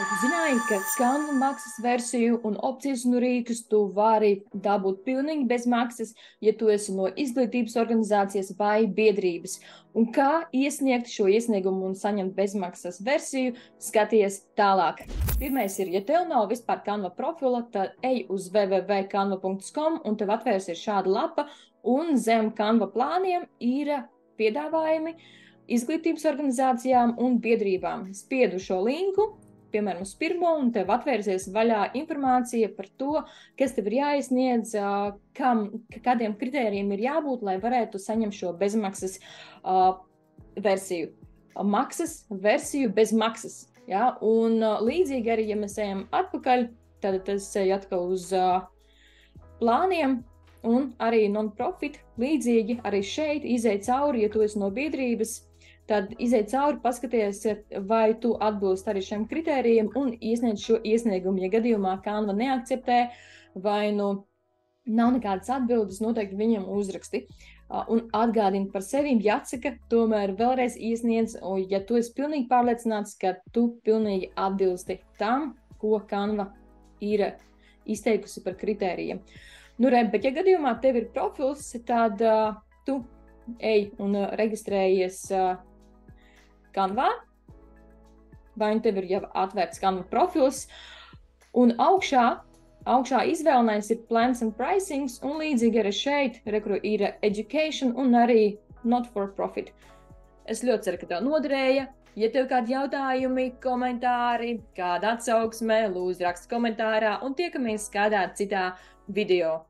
tu zināji, ka Canva maksas versiju un opcijas un rīkus tu vari dabūt pilnīgi bez maksas, ja tu esi no izglītības organizācijas vai biedrības? Un kā iesniegt šo iesniegumu un saņemt bezmaksas versiju, skaties tālāk. Pirmais ir, ja tev nav vispār Canva profila, tad ej uz www.canva.com un tev atvērsies šāda lapa, un zem Canva plāniem ir piedāvājumi izglītības organizācijām un biedrībām. Spiedu šo linku, piemēram, uz pirmo, un tev atvērsies vaļā informācija par to, kas tev ir jāiesniedz, kādiem kritērijiem ir jābūt, lai varētu saņemt šo bezmaksas versiju. Maksas versiju bez maksas. Ja? Un līdzīgi arī, ja mēs ejam atpakaļ, tad tas ej atkal uz plāniem, un arī non-profit līdzīgi arī šeit izej cauri, ja tu esi no biedrības, tad izej cauri, paskaties, vai tu atbilst arī šiem kritērijiem un iesniedz šo iesniegumu. Ja gadījumā Canva neakceptē vai nav nekādas atbildes, noteikti viņam uzraksti. Un atgādini par sevi, jāatsaka, tomēr vēlreiz iesniedz, un ja tu esi pilnīgi pārliecināts, ka tu pilnīgi atbilsti tam, ko Canva ir izteikusi par kritērijiem. Bet ja gadījumā tev ir profils, tad tu ej un reģistrējies Canvā, vai tev ir jau atvērts Canva profils, un augšā izvēlnais ir plans and pricings, un līdzīgi arī šeit ir education un arī not for profit. Es ļoti ceru, ka tev noderēja. Ja tev kādi jautājumi, komentāri, kāda atsauksme, lūdzu raksti komentārā, un tiekamies kādā citā video.